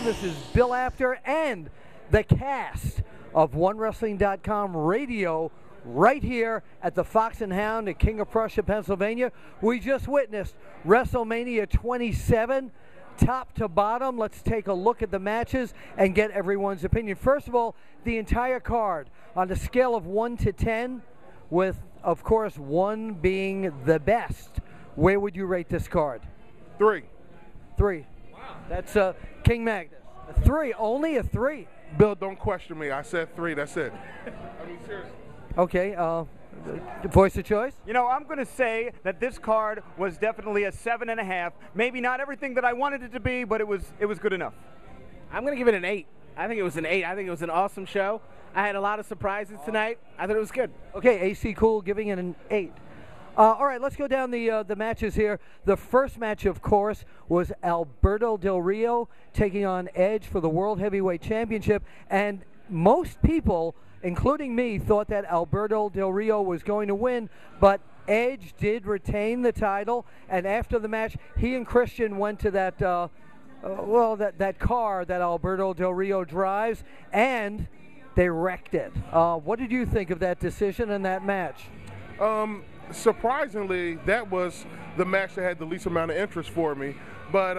This is Bill Apter and the cast of OneWrestling.com radio right here at the Fox and Hound at King of Prussia, Pennsylvania. We just witnessed WrestleMania 27, top to bottom. Let's take a look at the matches and get everyone's opinion. First of all, the entire card on a scale of 1 to 10, with, of course, 1 being the best. Where would you rate this card? 3. 3. Wow. That's King Magnus. A 3, only a 3. Bill, don't question me. I said 3. That's it. I mean, seriously. Okay. Voice of choice? You know, I'm going to say that this card was definitely a 7.5. Maybe not everything that I wanted it to be, but it was good enough. I'm going to give it an 8. I think it was an 8. I think it was an awesome show. I had a lot of surprises tonight. I thought it was good. Okay, AC Cool giving it an 8. All right, let's go down the matches here. The first match, of course, was Alberto Del Rio taking on Edge for the World Heavyweight Championship. And most people, including me, thought that Alberto Del Rio was going to win, but Edge did retain the title. And after the match, he and Christian went to that, that car that Alberto Del Rio drives, and they wrecked it. What did you think of that decision and that match? Surprisingly, that was the match that had the least amount of interest for me. But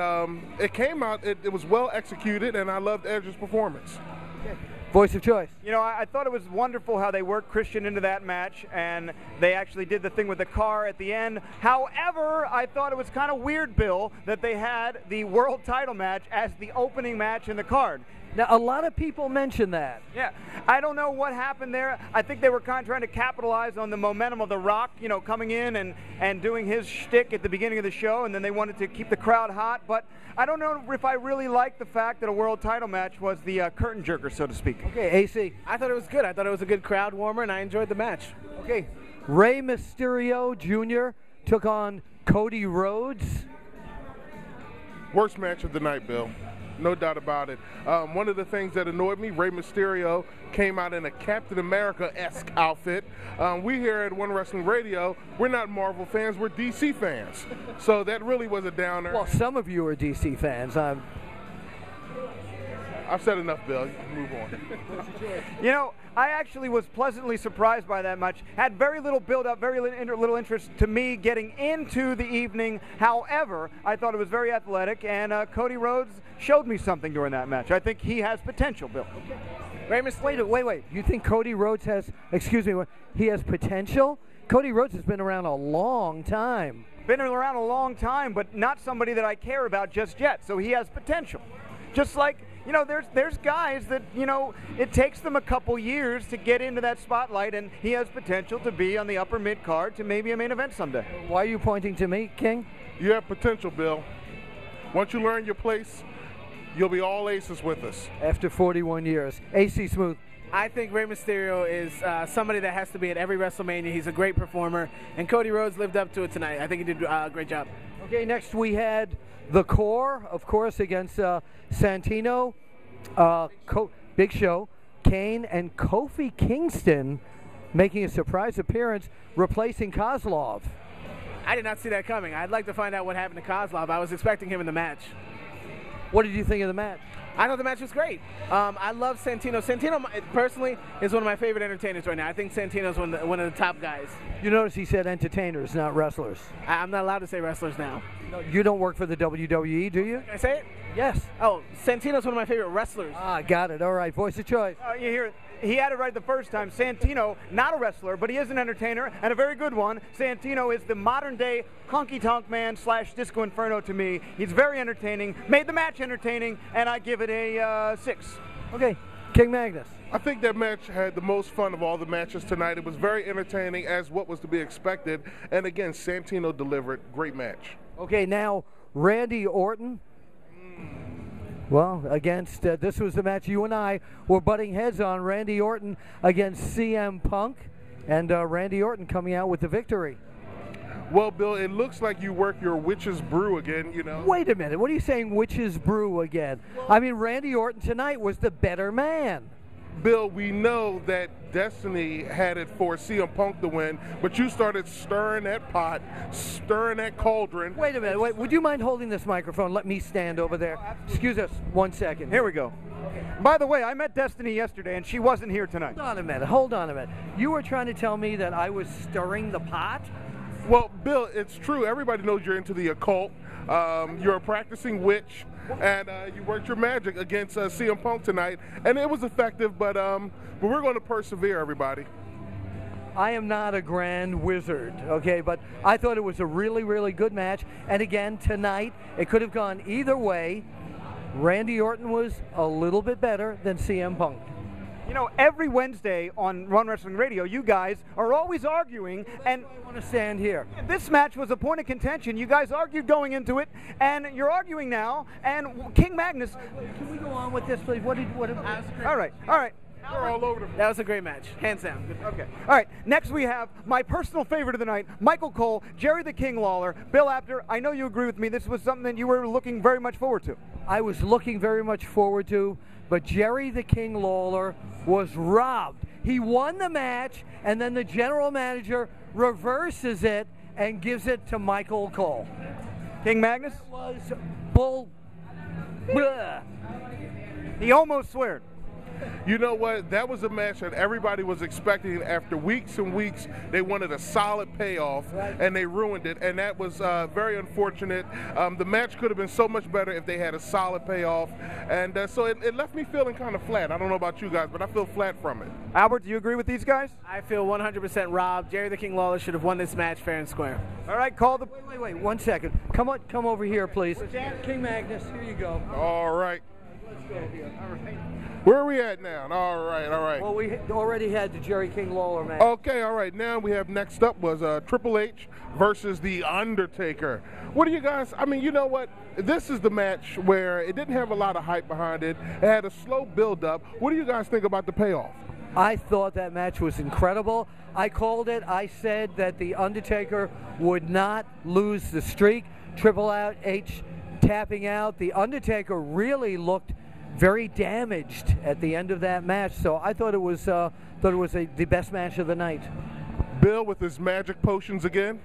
it came out, it was well executed, and I loved Edge's performance. Okay. Voice of choice. You know, I thought it was wonderful how they worked Christian into that match, and they actually did the thing with the car at the end. However, I thought it was kind of weird, Bill, that they had the world title match as the opening match in the card. Now, a lot of people mention that. Yeah, I don't know what happened there. I think they were kind of trying to capitalize on the momentum of The Rock, you know, coming in and doing his shtick at the beginning of the show, and then they wanted to keep the crowd hot. But I don't know if I really like the fact that a world title match was the curtain jerker, so to speak. Okay, AC. I thought it was good. I thought it was a good crowd warmer, and I enjoyed the match. Okay, Rey Mysterio Jr. took on Cody Rhodes. Worst match of the night, Bill. No doubt about it. One of the things that annoyed me, Rey Mysterio came out in a Captain America-esque outfit. We here at One Wrestling Radio, we're not Marvel fans, we're DC fans. So that really was a downer. Well, some of you are DC fans. I've said enough, Bill. You can move on. You know, I actually was pleasantly surprised by that match. Had very little build-up, very little interest to me getting into the evening. However, I thought it was very athletic, and Cody Rhodes showed me something during that match. I think he has potential, Bill. Okay. Wait. You think Cody Rhodes has, he has potential? Cody Rhodes has been around a long time. Been around a long time, but not somebody that I care about just yet. So he has potential. Just like, you know, there's guys that, you know, it takes them a couple years to get into that spotlight, and he has potential to be on the upper mid card to maybe a main event someday. Why are you pointing to me, King? You have potential, Bill. Once you learn your place, you'll be all aces with us. After 41 years. AC Smooth. I think Rey Mysterio is somebody that has to be at every WrestleMania. He's a great performer, and Cody Rhodes lived up to it tonight. I think he did a great job. Okay, next we had The Core, of course, against Santino, Big Show, Kane, and Kofi Kingston making a surprise appearance, replacing Kozlov. I did not see that coming. I'd like to find out what happened to Kozlov. I was expecting him in the match. What did you think of the match? I thought the match was great. I love Santino. Santino, personally, is one of my favorite entertainers right now. I think Santino's one of the top guys. You notice he said entertainers, not wrestlers. I'm not allowed to say wrestlers now. No, you don't work for the WWE, do you? Can I say it? Yes. Oh, Santino's one of my favorite wrestlers. Ah, got it. All right, voice of choice. You hear it. He had it right the first time. Santino, not a wrestler, but he is an entertainer, and a very good one. Santino is the modern-day honky-tonk man / Disco Inferno to me. He's very entertaining, made the match entertaining, and I give it a 6. Okay, King Magnus. I think that match had the most fun of all the matches tonight. It was very entertaining, as what was to be expected. And again, Santino delivered. Great match. Okay, now Randy Orton. Well, against, this was the match you and I were butting heads on, Randy Orton against CM Punk, and Randy Orton coming out with the victory. Well, Bill, it looks like you work your witch's brew again, you know. Wait a minute, what are you saying, witch's brew again? I mean, Randy Orton tonight was the better man. Bill, we know that Destiny had it for CM Punk to win, but you started stirring that pot, stirring that cauldron. Wait a minute. Wait, would you mind holding this microphone? Let me stand over there. Excuse us 1 second. Here we go. By the way, I met Destiny yesterday, and she wasn't here tonight. Hold on a minute. You were trying to tell me that I was stirring the pot? Well, Bill, it's true. Everybody knows you're into the occult. You're a practicing witch, and you worked your magic against CM Punk tonight, and it was effective, but we're going to persevere, everybody. I am not a grand wizard, okay, but I thought it was a really, really good match, and again, tonight, it could have gone either way. Randy Orton was a little bit better than CM Punk. You know, every Wednesday on Run Wrestling Radio, you guys are always arguing, and I want to stand here. This match was a point of contention. You guys argued going into it, and you're arguing now. And King Magnus. Can we go on with this, please? What? All right, all right. We're all over the. That was a great match, hands down. Good. Okay. All right. Next we have my personal favorite of the night, Michael Cole, Jerry the King Lawler, Bill Apter. I know you agree with me. This was something that you were looking very much forward to. I was looking very much forward to, but Jerry the King Lawler was robbed. He won the match, and then the general manager reverses it and gives it to Michael Cole. King Magnus? It was bull. Blah. He almost sweared. You know what? That was a match that everybody was expecting. After weeks and weeks, they wanted a solid payoff, and they ruined it, and that was very unfortunate. The match could have been so much better if they had a solid payoff, and so it left me feeling kind of flat. I don't know about you guys, but I feel flat from it. Albert, do you agree with these guys? I feel 100% robbed. Jerry the King Lawler should have won this match fair and square. All right, call the... Wait, 1 second. Come over here, please. King Magnus, here you go. All right. Let's go here. All right. Where are we at now? All right, all right. Well, we already had the Jerry King Lawler match. Okay, all right. Now we have next up was Triple H versus The Undertaker. What do you guys, I mean, you know what? This is the match where it didn't have a lot of hype behind it. It had a slow build-up. What do you guys think about the payoff? I thought that match was incredible. I called it. I said that The Undertaker would not lose the streak. Triple H tapping out. The Undertaker really looked very damaged at the end of that match, so I thought it was the best match of the night. Bill with his magic potions again.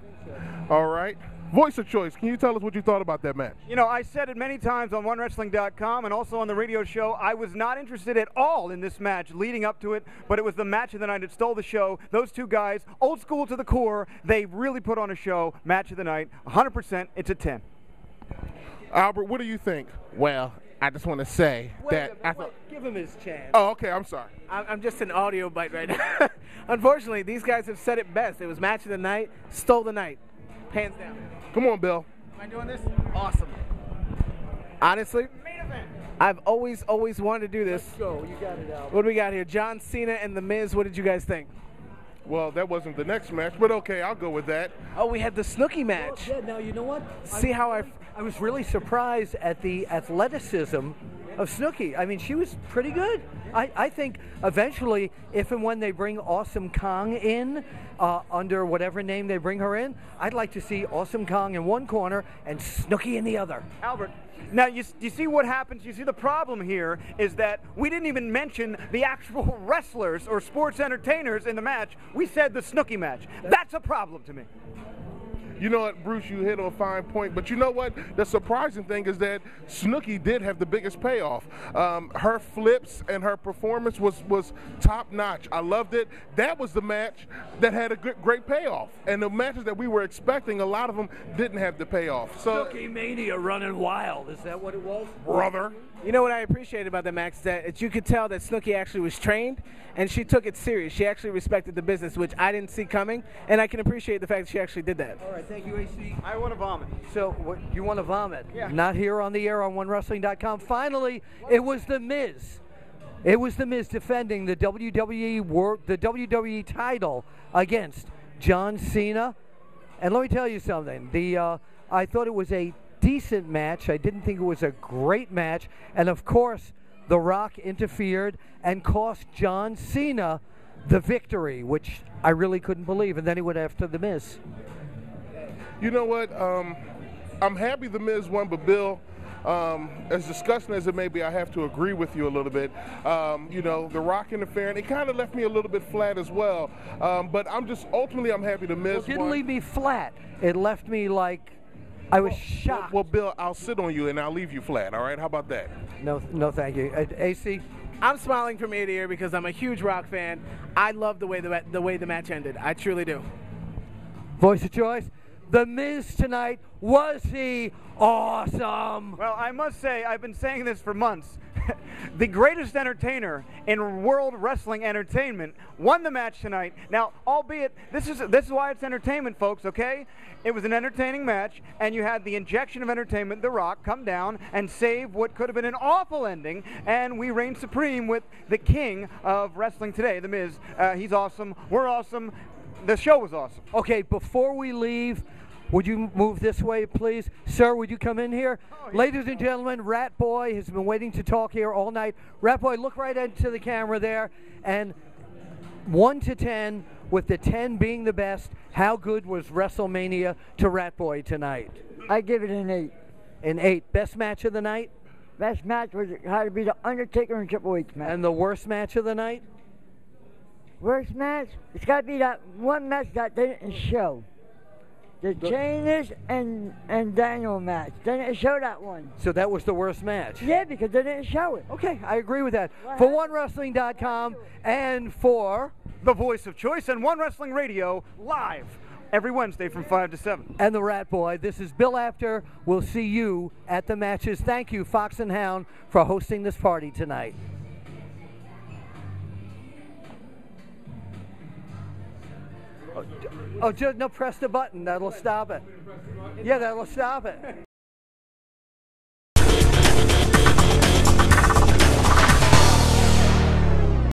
All right. Voice of choice. Can you tell us what you thought about that match? You know, I said it many times on OneWrestling.com and also on the radio show. I was not interested at all in this match leading up to it, but it was the match of the night. It stole the show. Those two guys, old school to the core, they really put on a show. Match of the night, 100%. It's a 10. Albert, what do you think? Well, I just want to say give him his chance. Oh, okay, I'm sorry. I'm just an audio bite right now. Unfortunately, these guys have said it best. It was match of the night, stole the night. Hands down. Come on, Bill. Am I doing this? Awesome. Honestly, I've always wanted to do this. Let's go. You got it, Albert. What do we got here? John Cena and The Miz. What did you guys think? Well, that wasn't the next match, but okay, I'll go with that. Oh, we had the Snooki match. Yeah, now you know what? I was really surprised at the athleticism of Snooki. I mean, she was pretty good. I think eventually, if and when they bring Awesome Kong in, under whatever name they bring her in, I'd like to see Awesome Kong in one corner and Snooki in the other. Albert, now you see what happens. You see the problem here is that we didn't even mention the actual wrestlers or sports entertainers in the match. We said the Snooki match. That's a problem to me. You know what, Bruce, you hit on a fine point, but you know what? The surprising thing is that Snooki did have the biggest payoff. Her flips and her performance was top-notch. I loved it. That was the match that had a great payoff. And the matches that we were expecting, a lot of them didn't have the payoff. So, Snooki Mania running wild. Is that what it was? Brother. You know what I appreciated about the match is that you could tell that Snooki actually was trained and she took it serious. She actually respected the business, which I didn't see coming, and I can appreciate the fact that she actually did that. All right, thank you, AC. I want to vomit. So, what, you want to vomit? Yeah. Not here on the air on OneWrestling.com. Finally, it was The Miz. It was The Miz defending the WWE title against John Cena. And let me tell you something. I thought it was a decent match. I didn't think it was a great match. And of course, The Rock interfered and cost John Cena the victory, which I really couldn't believe. And then he went after The Miz. You know what? I'm happy The Miz won, but Bill, As disgusting as it may be, I have to agree with you a little bit. You know, The Rock interfering, it kind of left me a little bit flat as well. But ultimately I'm happy to miss. Well, it didn't leave me flat. It left me like I was shocked. Well, Bill, I'll sit on you and I'll leave you flat. All right, how about that? No, thank you. AC. I'm smiling from ear to ear because I'm a huge Rock fan. I love the way the match ended. I truly do. Voice of choice. The Miz tonight, was he awesome? Well, I must say, I've been saying this for months. The greatest entertainer in world wrestling entertainment won the match tonight. Now, albeit, this is why it's entertainment, folks, okay? It was an entertaining match, and you had the injection of entertainment, The Rock, come down and save what could have been an awful ending, and we reigned supreme with the king of wrestling today, The Miz. He's awesome. We're awesome. The show was awesome. Okay, before we leave, would you move this way, please? Sir, would you come in here? Oh, yeah. Ladies and gentlemen, Rat Boy has been waiting to talk here all night. Rat Boy, look right into the camera there. And 1 to 10, with the 10 being the best, how good was WrestleMania to Rat Boy tonight? I give it an 8. An 8. Best match of the night? Best match had to be the Undertaker and Triple H match. And the worst match of the night? Worst match? It's got to be that one match that didn't show. The Chainers and Daniel match. They didn't show that one. So that was the worst match? Yeah, because they didn't show it. Okay, I agree with that. For 1WRESTLING.com and for The Voice of Choice and One Wrestling Radio, live every Wednesday from 5 to 7. And the Rat Boy, this is Bill Apter. We'll see you at the matches. Thank you, Fox and Hound, for hosting this party tonight. Oh, just press the button. That'll stop it. Yeah, that'll stop it.